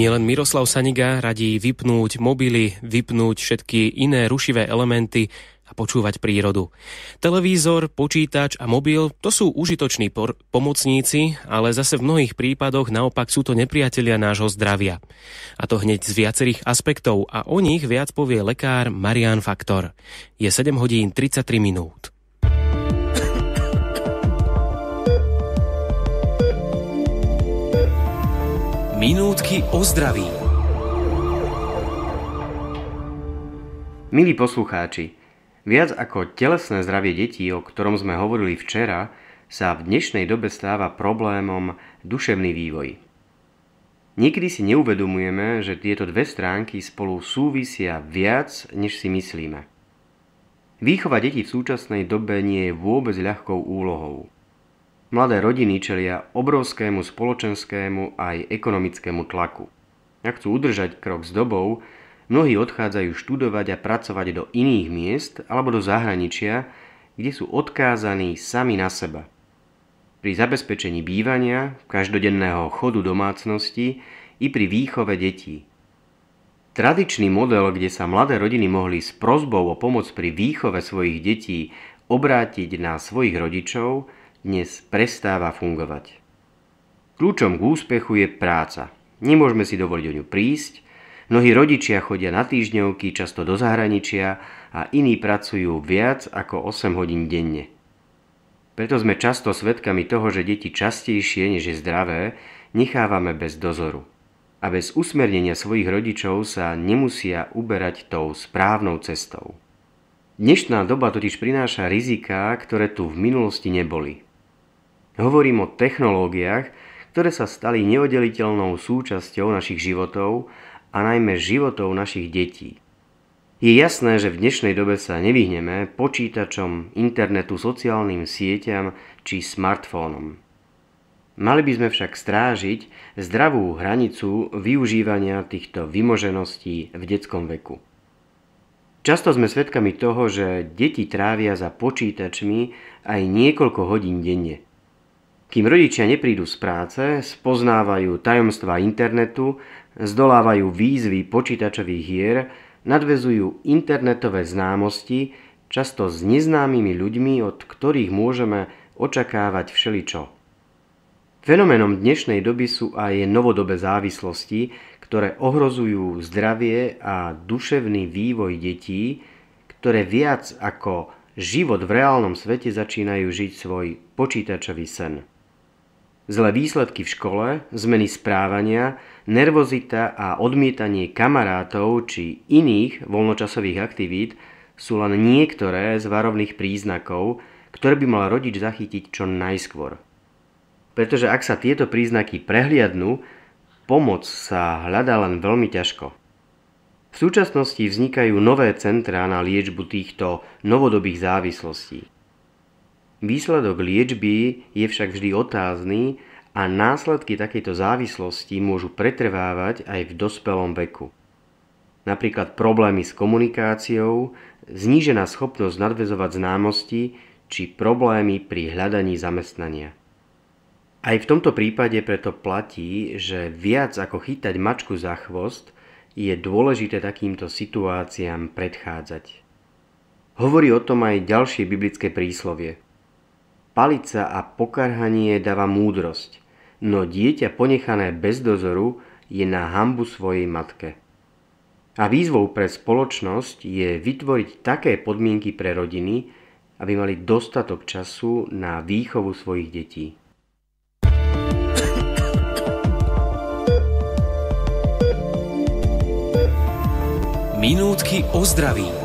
Nielen Miroslav Saniga radí vypnúť mobily, vypnúť všetky iné rušivé elementy a počúvať prírodu. Televízor, počítač a mobil to sú užitoční pomocníci, ale zase v mnohých prípadoch naopak sú to nepriatelia nášho zdravia. A to hneď z viacerých aspektov a o nich viac povie lekár Marián Faktor. Je 7 hodín 33 minút. Minútky o zdraví. Milí poslucháči, viac ako telesné zdravie detí, o ktorom sme hovorili včera, sa v dnešnej dobe stáva problémom duševný vývoj. Niekedy si neuvedomujeme, že tieto dve stránky spolu súvisia viac, než si myslíme. Výchova detí v súčasnej dobe nie je vôbec ľahkou úlohou. Mladé rodiny čelia obrovskému spoločenskému aj ekonomickému tlaku. Ak chcú udržať krok s dobou, mnohí odchádzajú študovať a pracovať do iných miest alebo do zahraničia, kde sú odkázaní sami na seba. Pri zabezpečení bývania, každodenného chodu domácnosti i pri výchove detí. Tradičný model, kde sa mladé rodiny mohli s prosbou o pomoc pri výchove svojich detí obrátiť na svojich rodičov, dnes prestáva fungovať. Kľúčom k úspechu je práca. Nemôžeme si dovoliť o ňu prísť, mnohí rodičia chodia na týždňovky, často do zahraničia a iní pracujú viac ako 8 hodín denne. Preto sme často svedkami toho, že deti častejšie, než je zdravé, nechávame bez dozoru. A bez usmernenia svojich rodičov sa nemusia uberať tou správnou cestou. Dnešná doba totiž prináša riziká, ktoré tu v minulosti neboli. Hovorím o technológiách, ktoré sa stali neoddeliteľnou súčasťou našich životov a najmä životov našich detí. Je jasné, že v dnešnej dobe sa nevyhneme počítačom, internetu, sociálnym sieťam či smartfónom. Mali by sme však strážiť zdravú hranicu využívania týchto vymožeností v detskom veku. Často sme svedkami toho, že deti trávia za počítačmi aj niekoľko hodín denne. Kým rodičia neprídu z práce, spoznávajú tajomstvá internetu, zdolávajú výzvy počítačových hier, nadväzujú internetové známosti, často s neznámymi ľuďmi, od ktorých môžeme očakávať všeličo. Fenoménom dnešnej doby sú aj novodobé závislosti, ktoré ohrozujú zdravie a duševný vývoj detí, ktoré viac ako život v reálnom svete začínajú žiť svoj počítačový sen. Zlé výsledky v škole, zmeny správania, nervozita a odmietanie kamarátov či iných voľnočasových aktivít sú len niektoré z varovných príznakov, ktoré by mal rodič zachytiť čo najskôr. Pretože ak sa tieto príznaky prehliadnú, pomoc sa hľadá len veľmi ťažko. V súčasnosti vznikajú nové centrá na liečbu týchto novodobých závislostí. Výsledok liečby je však vždy otázny a následky takejto závislosti môžu pretrvávať aj v dospelom veku. Napríklad problémy s komunikáciou, znížená schopnosť nadväzovať známosti či problémy pri hľadaní zamestnania. Aj v tomto prípade preto platí, že viac ako chytať mačku za chvost, je dôležité takýmto situáciám predchádzať. Hovorí o tom aj ďalšie biblické príslovie. Palica a pokarhanie dáva múdrosť, no dieťa ponechané bez dozoru je na hanbu svojej matke. A výzvou pre spoločnosť je vytvoriť také podmienky pre rodiny, aby mali dostatok času na výchovu svojich detí. Minútky o zdraví.